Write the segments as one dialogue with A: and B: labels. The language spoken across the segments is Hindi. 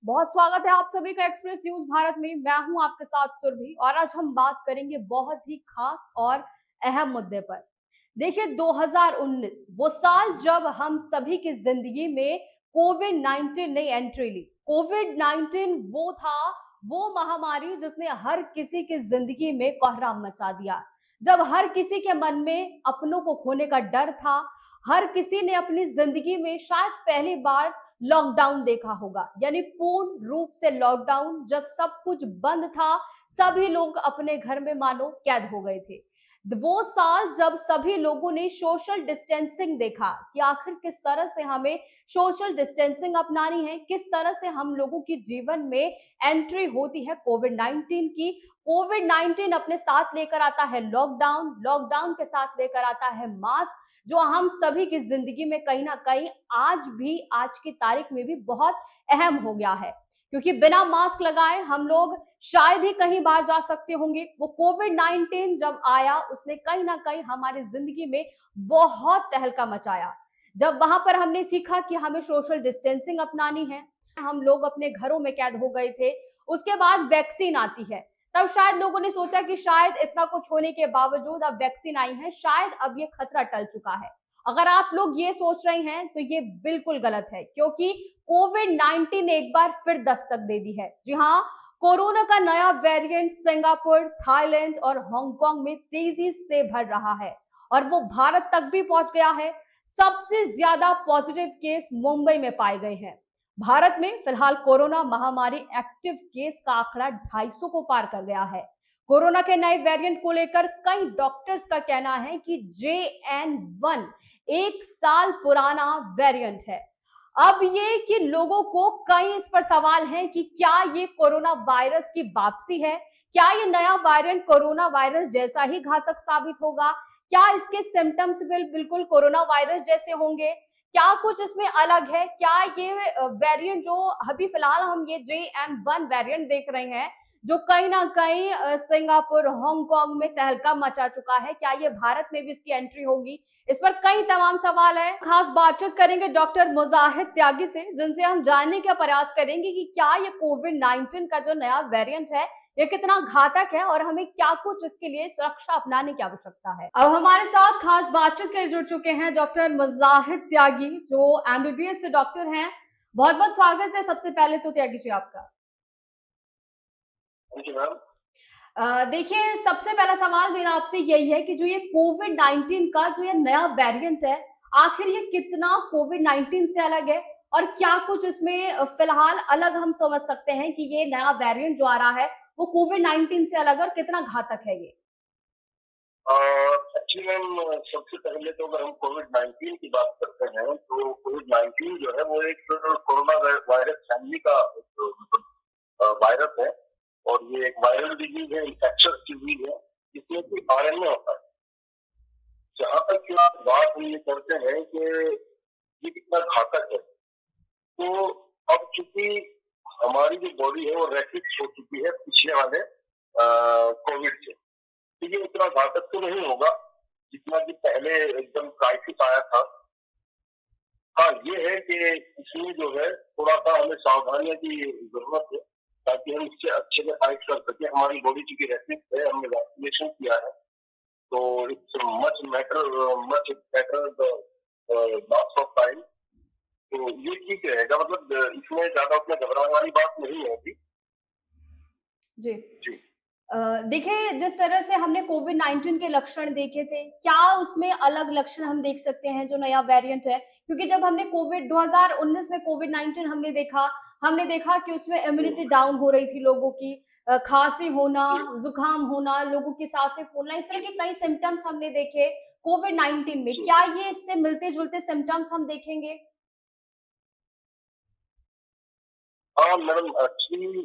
A: बहुत स्वागत है आप सभी का एक्सप्रेस न्यूज भारत में। मैं हूं आपके साथ सुरभि और आज हम बात करेंगे बहुत ही खास और अहम मुद्दे पर। देखिए 2019 वो साल जब हम सभी की जिंदगी में कोविड 19 ने एंट्री ली। कोविड 19 वो था, वो महामारी जिसने हर किसी की जिंदगी में कोहराम मचा दिया। जब हर किसी के मन में अपनों को खोने का डर था, हर किसी ने अपनी जिंदगी में शायद पहली बार लॉकडाउन देखा होगा, यानी पूर्ण रूप से लॉकडाउन। जब सब कुछ बंद था, सभी लोग अपने घर में मानो कैद हो गए थे। वो साल जब सभी लोगों ने सोशल डिस्टेंसिंग देखा कि आखिर किस तरह से हमें सोशल डिस्टेंसिंग अपनानी है, किस तरह से हम लोगों की जीवन में एंट्री होती है कोविड 19 की। कोविड 19 अपने साथ लेकर आता है लॉकडाउन, लॉकडाउन के साथ लेकर आता है मास्क, जो हम सभी की जिंदगी में कहीं ना कहीं आज भी, आज की तारीख में भी बहुत अहम हो गया है। क्योंकि बिना मास्क लगाए हम लोग शायद ही कहीं बाहर जा सकते होंगे। वो कोविड 19 जब आया, उसने कहीं ना कहीं हमारी जिंदगी में बहुत तहलका मचाया। जब वहां पर हमने सीखा कि हमें सोशल डिस्टेंसिंग अपनानी है, हम लोग अपने घरों में कैद हो गए थे। उसके बाद वैक्सीन आती है, तब शायद लोगों ने सोचा कि शायद इतना कुछ होने के बावजूद अब वैक्सीन आई है, शायद अब ये खतरा टल चुका है। अगर आप लोग ये सोच रहे हैं तो ये बिल्कुल गलत है, क्योंकि कोविड 19 ने एक बार फिर दस्तक दे दी है। जी हाँ, कोरोना का नया वेरिएंट सिंगापुर, थाईलैंड और हांगकांग में तेजी से बढ़ रहा है और वो भारत तक भी पहुंच गया है। सबसे ज्यादा पॉजिटिव केस मुंबई में पाए गए हैं। भारत में फिलहाल कोरोना महामारी एक्टिव केस का आंकड़ा 250 को पार कर गया है। कोरोना के नए वेरिएंट को लेकर कई डॉक्टर्स का कहना है कि JN1 एक साल पुराना वेरिएंट है। अब ये कि लोगों को कई इस पर सवाल हैं कि क्या ये कोरोना वायरस की वापसी है, क्या ये नया वेरिएंट कोरोना वायरस जैसा ही घातक साबित होगा, क्या इसके सिम्टम्स बिल्कुल कोरोना वायरस जैसे होंगे, क्या कुछ इसमें अलग है, क्या ये वेरिएंट जो अभी फिलहाल हम ये JN1 वेरिएंट देख रहे हैं, जो कहीं ना कहीं सिंगापुर, हांगकांग में तहलका मचा चुका है, क्या ये भारत में भी इसकी एंट्री होगी? इस पर कई तमाम सवाल है। खास बातचीत करेंगे डॉक्टर मुजाहिद त्यागी से, जिनसे हम जानने का प्रयास करेंगे कि क्या ये कोविड 19 का जो नया वेरिएंट है ये कितना घातक है और हमें क्या कुछ इसके लिए सुरक्षा अपनाने की आवश्यकता है। अब हमारे साथ खास बातचीत के लिए जुड़ चुके हैं डॉक्टर मुजाहिद त्यागी, जो MBBS से डॉक्टर हैं। बहुत बहुत स्वागत है सबसे पहले तो त्यागी जी आपका। देखिए, सबसे पहला सवाल मेरा आपसे यही है कि जो ये कोविड 19 का जो ये नया वेरिएंट है, आखिर ये कितना कोविड 19 से अलग है और क्या कुछ इसमें फिलहाल अलग हम समझ सकते हैं कि ये नया वेरिएंट जो आ रहा है वो कोविड 19 से अलग और कितना घातक है ये?
B: एक्चुअली मैम, सबसे पहले तो अगर हम कोविड-19 की बात करते हैं, तो कोविड-19 जो है वो एक कोरोना वायरस फैमिली का वायरस है और ये एक वायरल डिजीज है, इन्फेक्शियस डिजीज है, जिसमें कि RNA होता है। जहाँ तक की बात हम ये करते हैं कि ये कितना घातक है, तो अब चूंकि हमारी जो बॉडी है वो रेसिस्ट हो चुकी है पिछले वाले कोविड से, तो ये उतना घातक तो नहीं होगा जितना कि पहले एकदम क्राइसिस आया था। हाँ, ये है कि इसमें जो है थोड़ा-सा हमें सावधानियों की ज़रूरत है, ताकि हम इससे अच्छे से फाइट कर सकें। हमारी बॉडी चूँकि रेसिस्ट है, हमने वैक्सीनेशन किया है, तो it's much better the loss of time. तो ये ठीक रहेगा, मतलब इसमें ज़्यादा उतना घबराने वाली बात नहीं है अभी।
A: जी।
B: जी।
A: देखिए, जिस तरह से हमने कोविड 19 के लक्षण देखे थे, क्या उसमें अलग लक्षण हम देख सकते हैं जो नया वेरिएंट है? क्योंकि जब हमने कोविड 2019 में कोविड 19 हमने देखा कि उसमें इम्यूनिटी डाउन हो रही थी लोगों की, खांसी होना, जुकाम होना, लोगों की सांसें फूलना, इस तरह के कई सिम्पटम्स हमने देखे कोविड 19 में। क्या ये इससे मिलते-जुलते सिम्पटम्स हम देखेंगे?
B: हाँ मैडम, एक्चुअली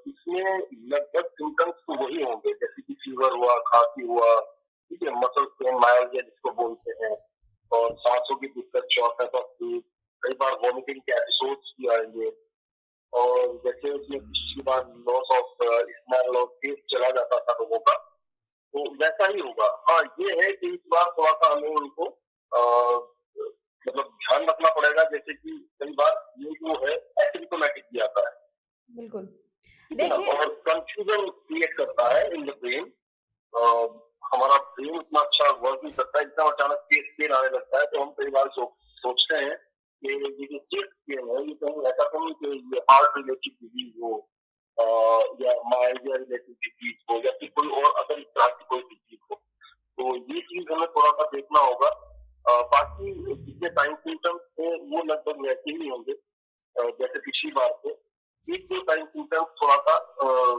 B: इसमें लगभग सिम्टम्स तो वही होंगे, जैसे कि फीवर हुआ, खांसी हुआ, ठीक है, मसल पेन, मायल्जिया जिसको बोलते हैं, और सांसों की दिक्कत, शॉर्टनेस ऑफ ब्रीथ, कई बार वॉमिटिंग के एपिसोड्स भी आएंगे, और जैसे उसमें पिछली बार लॉस ऑफ स्मेल और टेस्ट चला जाता था लोगों का, तो वैसा ही होगा। हाँ, ये है कि इस बार थोड़ा-सा हमें उनको मतलब ध्यान रखना पड़ेगा, जैसे कि कई बार ये जो है एसिम्प्टोमेटिक भी आता है। है ना,
A: देखिए
B: और कंफ्यूजन क्रिएट करता है इन द ब्रेन। हमारा ब्रेन उतना अच्छा वर्क नहीं करता है, एकदम अचानक चेस्ट पेन आने लगता है, तो हम कई बार सोचते हैं कि ये जो चेस्ट पेन है ये कहीं ऐसा तो नहीं कि ये हार्ट रिलेटेड डिजीज हो, या माइग्रेन रिलेटेड डिजीज हो, या फिर कोई और अदर इस तरह की कोई डिजीज हो। तो ये चीज हमें थोड़ा सा देखना होगा। बाकी जितने साइन सिम्टम्स थे वो लगभग वैसे ही होंगे जैसे पिछली बार थे। एक दो साइन सिम्टम्स थोड़ा सा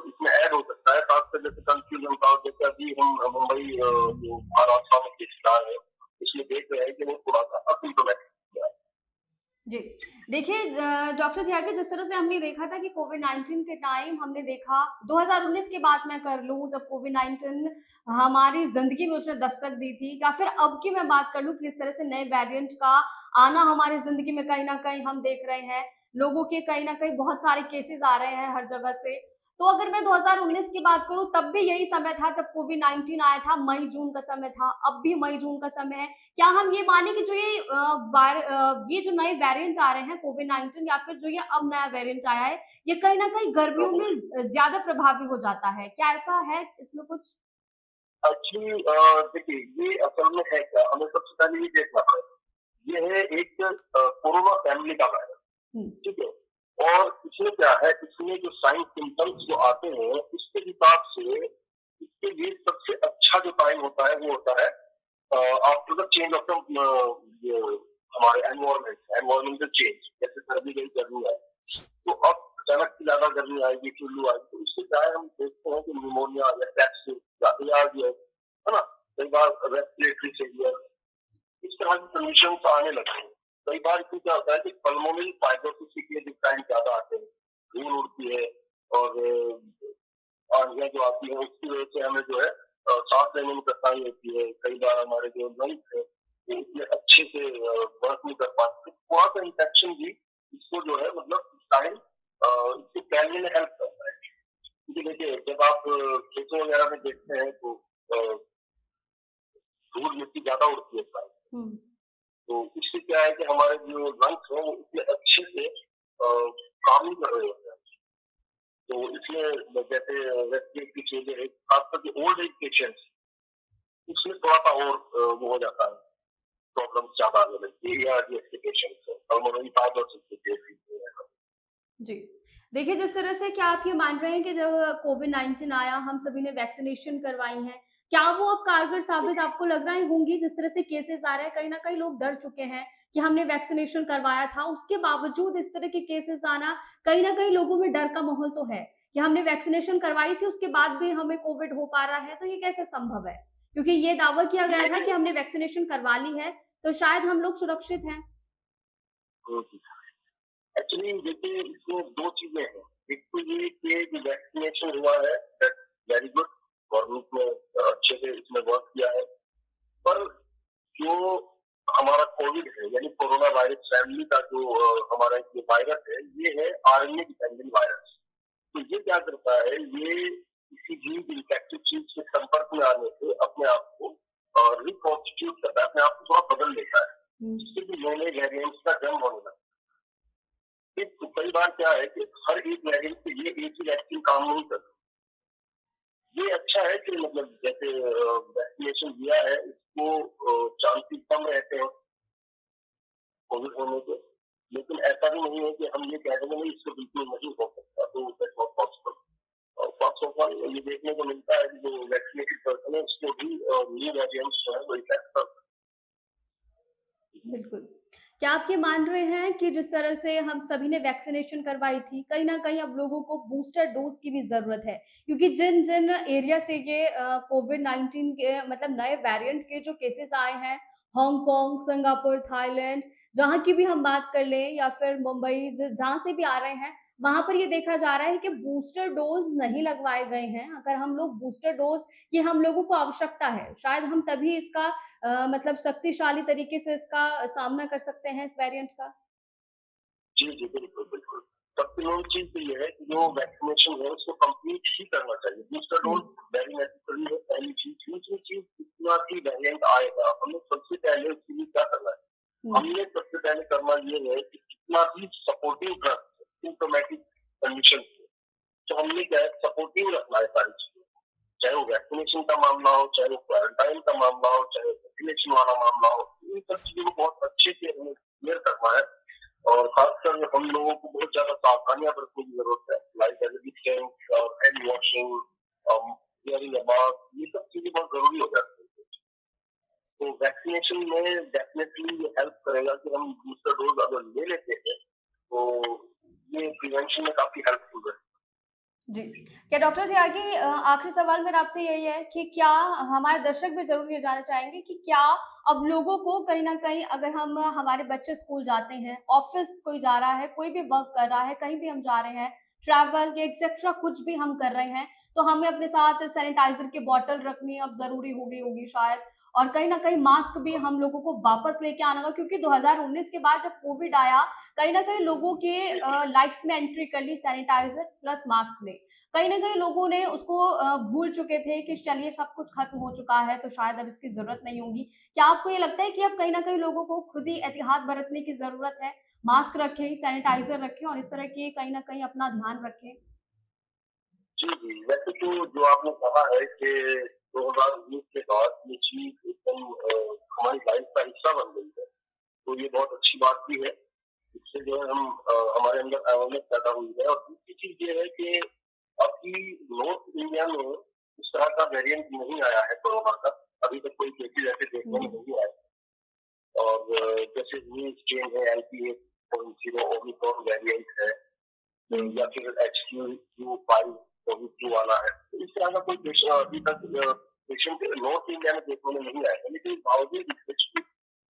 B: इसमें ऐड हो सकता है, खासकर जैसे कंफ्यूजन का, और जैसे अभी हम मुंबई जो महाराष्ट्र में केस ला रहे हैं इसमें देख रहे हैं कि वो थोड़ा सा असिम्टोमेटिक है।
A: जी, देखिए डॉक्टर त्यागी, जिस तरह से हमने देखा था कि कोविड-19 के टाइम हमने देखा 2019 की बात मैं कर लूँ, जब कोविड-19 हमारी ज़िंदगी में उसने दस्तक दी थी, या फिर अब की मैं बात कर लूँ कि किस तरह से नए वेरिएंट का आना हमारी ज़िंदगी में कहीं न कहीं हम देख रहे हैं। लोगों के कहीं न कहीं बहुत सारे केसेज़ आ रहे हैं हर जगह से। तो अगर मैं 2019 की बात करूँ, तब भी यही समय था जब कोविड-19 आया था, मई-जून का समय था, अब भी मई-जून का समय है। क्या हम ये माने कि जो ये जो नए वेरिएंट आ रहे हैं कोविड-19, या फिर जो ये अब नया वेरिएंट आया है, ये कहीं न कहीं गर्मियों में ज़्यादा प्रभावी हो जाता है? क्या ऐसा है इसमें कुछ?
B: एक्चुअली देखिए ये असल में है क्या, हमें सबसे पहले ये देखना पड़ेगा। ये है एक कोरोना फैमिली का वायरस,
A: हुँ,
B: ठीक है। और इसमें क्या है, इसमें जो साइन सिम्टम्स जो आते हैं उसके हिसाब से इसके लिए सबसे अच्छा जो टाइम होता है वो होता है after the change of the हमारे एनवायरमेंटल चेंज। जैसे सर्दी गई, गर्मी आई, तो अब अचानक से ज्यादा गर्मी आएगी, ठंडी आएगी, तो इससे क्या है, हम देखते हैं कि निमोनिया या टैक्स ज्यादा आ गया है ना, कई बार रेस्पिरेटरी फेलियर, इस तरह की कंडीशन आने लगती हैं। कई बार इसमें क्या होता है कि पल्मोनरी फाइब्रोसिस के डिजाइन ज्यादा आते हैं, धूल उड़ती है, और आंधियां जो आती है उसकी वजह से हमें जो है सांस लेने में कठिनाई होती है। कई बार हमारे जो लंग्स है वो इतने अच्छे से वर्क नहीं कर पाते, तो थोड़ा सा इन्फेक्शन भी इसको जो है मतलब टाइम इसको फैलने में हेल्प करता है। क्योंकि देखिए जब आप खेतों वगैरह में देखते हैं तो अ, धूल मिट्टी ज्यादा उड़ती है प्राय।
A: हुँ।
B: तो इससे क्या है कि हमारे जो लंग्स हैं वो इतने अच्छे से काम नहीं कर रहे होते हैं। तो इसमें जैसे रेस्पिरेटरी चेंजेस है, खास करके ओल्ड एज पेशेंट्स, इसमें थोड़ा सा और वो हो जाता है, प्रॉब्लम ज्यादा आने लगती है, या जैसे पेशेंट्स है पल्मोनरी फाइब्रोसिस के केस है।
A: जी। देखिए, जिस तरह से क्या आप ये मान रहे हैं कि जब कोविड-19 आया, हम सभी ने वैक्सीनेशन करवाई हैं, क्या वो अब कारगर साबित आपको लग रही होंगी? जिस तरह से केसेज़ आ रहे हैं, कहीं न कहीं लोग डर चुके हैं कि हमने वैक्सीनेशन करवाया था, उसके बावजूद इस तरह के केसेज़ आना, कहीं न कहीं लोगों में डर का माहौल तो है कि हमने वैक्सीनेशन करवाई थी, उसके बाद भी हमें कोविड हो पा रहा है, तो ये कैसे संभव है? क्योंकि ये दावा किया गया था कि हमने वैक्सीनेशन करवा ली है, तो शायद हम लोग सुरक्षित हैं।
B: एक्चुअली देखिए इसमें दो चीजें हैं। एक तो ये कि जो वैक्सीनेशन हुआ है दैट वेरी गुड, गवर्नमेंट ने अच्छे से इसमें वर्क किया है। पर जो हमारा कोविड है यानी कोरोना वायरस फैमिली का जो हमारा ये वायरस है, ये है आरएनए डिपेंडेंट वायरस। तो ये क्या करता है, ये किसी भी इन्फेक्टिव चीज के संपर्क में आने से अपने आप को रिकॉन्स्टिट्यूट करता है, अपने आप को थोड़ा बदल लेता है,
A: हुँ,
B: जिससे कि नए नए वेरिएंट्स का जन्म होने लगता है। तो कई बार क्या है कि हर एक वेरिएंट के लिए एक ही वैक्सीन काम नहीं करती। ये अच्छा है कि मतलब जैसे वैक्सीनेशन दिया है इसको चांसेस कम रहते हैं कोविड होने के, लेकिन ऐसा भी नहीं है कि हम ये कह देंगे नहीं इसको बिल्कुल नहीं हो सकता, तो दैट्स नॉट पॉसिबल। और फर्स्ट ऑफ ऑल ये देखने को मिलता है कि जो वैक्सीनेटेड पर्सन है उसको भी न्यू वेरिएंट्स जो है वो इफेक्ट कर।
A: बिल्कुल। क्या आप ये मान रहे हैं कि जिस तरह से हम सभी ने वैक्सीनेशन करवाई थी, कहीं न कहीं अब लोगों को बूस्टर डोज़ की भी ज़रूरत है? क्योंकि जिन-जिन एरिया से ये कोविड-19 के मतलब नए वेरिएंट के जो केसेज़ आए हैं, हांगकांग, सिंगापुर, थाईलैंड, जहाँ की भी हम बात कर लें, या फिर मुंबई, जहाँ से भी आ रहे हैं, वहाँ पर ये देखा जा रहा है कि बूस्टर डोज़ नहीं लगवाए गए हैं। अगर हम लोग बूस्टर डोज़ की हम लोगों को आवश्यकता है, शायद हम तभी इसका मतलब शक्तिशाली तरीके से इसका सामना कर सकते हैं इस वेरिएंट का?
B: जी जी बिल्कुल बिल्कुल। सबसे मेन चीज तो ये है कि जो वैक्सीनेशन है उसको कंप्लीट ही करना चाहिए। बूस्टर
A: हुँ,
B: डोज वेरी नेसेसरी है, पहली चीज। दूसरी चीज जितना भी वेरिएंट आएगा हमें सबसे पहले उसके लिए क्या करना है,
A: हुँ,
B: हमने सबसे पहले करना ये है कि जितना भी सपोर्टिव ड्रग सिम्टोमेटिक कंडीशन तो हमने क्या है सपोर्टिव रखना है सारी चीज़ें। चाहे वो वैक्सीनेशन का मामला हो, चाहे वो क्वारंटाइन का मामला हो, चाहे वेंटिलेशन वाला मामला हो, इन सब चीज़ों को बहुत अच्छे से हमें क्लियर करना है और खासकर हम लोगों को बहुत ज़्यादा सावधानियाँ बरतने की ज़रूरत है, लाइक एज डिस्टेंस और hand washing, wearing a mask, ये सब चीज़ें बहुत ज़रूरी हो जाती हैं। तो वैक्सीनेशन में डेफिनेटली ये हेल्प करेगा कि हम बूस्टर डोज अगर ले लेते हैं, तो ये प्रिवेंशन में काफ़ी हेल्पफुल है।
A: जी। क्या डॉक्टर जी आगे आखिरी सवाल मेरा आपसे यही है कि क्या हमारे दर्शक भी ज़रूर ये जानना चाहेंगे कि क्या अब लोगों को कहीं न कहीं अगर हम हमारे बच्चे स्कूल जाते हैं, ऑफ़िस कोई जा रहा है, कोई भी वर्क कर रहा है, कहीं भी हम जा रहे हैं, ट्रैवल या एक्सेट्रा कुछ भी हम कर रहे हैं, तो हमें अपने साथ सैनिटाइज़र की बॉटल रखनी अब ज़रूरी हो गई होगी शायद और कहीं न कहीं मास्क भी हम लोगों को वापस लेके आना होगा क्योंकि 2019 के बाद जब कोविड आया, कहीं न कहीं लोगों के लाइफ़ में एंट्री कर ली सैनिटाइज़र प्लस मास्क ने। कहीं न कहीं लोगों ने उसको भूल चुके थे कि चलिए सब कुछ खत्म हो चुका है, तो शायद अब इसकी ज़रूरत नहीं होगी। क्या आपको ये लगता है कि अब कहीं न कहीं लोगों को खुद ही एहतियात बरतने की ज़रूरत है? मास्क रखें, सैनिटाइज़र रखें और इस तरह की कहीं न कहीं अपना ध्यान रखें?
B: जी, जी। वैसे तो जो आपने कहा है कि 2019 के बाद ये चीज़ एकदम हमारी लाइफ का हिस्सा बन गई है, तो ये बहुत अच्छी बात भी है। इससे जो है हम हमारे अंदर अवेयरनेस पैदा हुई है और दूसरी चीज़ ये है कि अभी नॉर्थ इंडिया में इस तरह का वेरिएंट नहीं आया है कोरोना का। अभी तक कोई केसेज़ ऐसे देखने में
A: हुँ।
B: नहीं आए और जैसे न्यू स्ट्रेन है एलपीए.0 ओमिक्रॉन वेरिएंट है।
A: हुँ।
B: या फिर HQ5 कोविड 2 वाला है। तो इस तरह का कोई पेशेंट अभी तक पेशेंट नॉर्थ इंडिया में देखने में नहीं आया है, लेकिन बावजूद इसके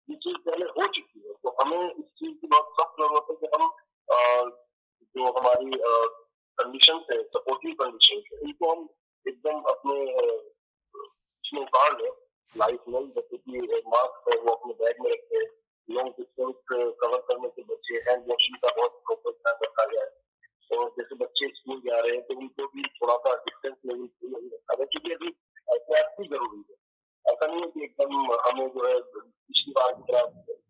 B: ये चीज़ पहले हो चुकी है, तो हमें इस चीज़ की बहुत सख्त ज़रूरत है कि हम जो हमारी कंडीशंस है, सपोर्टिव कंडीशंस है, इनको हम एकदम अपने इसमें उतार लें लाइफ में, जैसे कि मास्क है वो अपने बैग में रखें, लॉन्ग डिस्टेंस कवर करने से बचे, हैंड वॉशिंग का बहुत प्रॉपर ध्यान रखा जाए। और जैसे बच्चे स्कूल जा रहे हैं तो उनको भी थोड़ा-सा डिस्टेंस मेंटेन रखा जाए क्योंकि अभी एहतियात भी ज़रूरी है। ऐसा नहीं है कि एकदम हमें जो है पिछली बार की तरह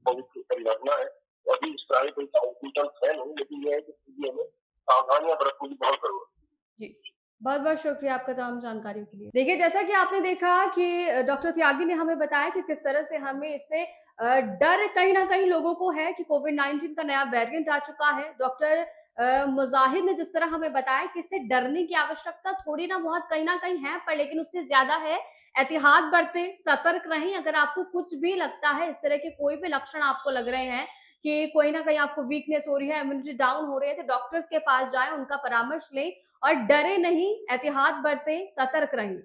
B: कोविड से फिर लड़ना है। तो अभी इस तरह के कोई सिम्पटम्स है नहीं, लेकिन ये है कि फिर भी हमें सावधानियाँ बरतने की बहुत ज़रूरत है।
A: जी। बहुत-बहुत शुक्रिया आपका तमाम जानकारियों के लिए। देखिए, जैसा कि आपने देखा कि डॉक्टर त्यागी ने हमें बताया कि किस तरह से हमें इससे डर कहीं न कहीं लोगों को है कि कोविड-19 का नया वेरिएंट आ चुका है। डॉक्टर मुज़ाहिद ने जिस तरह हमें बताया कि इससे डरने की आवश्यकता थोड़ी ना बहुत कहीं न कहीं है, पर लेकिन उससे ज़्यादा है एहतियात बरतें, सतर्क रहें। अगर आपको कुछ भी लगता है, इस तरह के कोई भी लक्षण आपको लग रहे हैं कि कोई न कहीं आपको वीकनेस हो रही है, इम्यूनिटी डाउन हो रही है, तो डॉक्टर्स के पास जाएँ, उनका परामर्श लें और डरे नहीं, एहतियात बरतें, सतर्क रहें।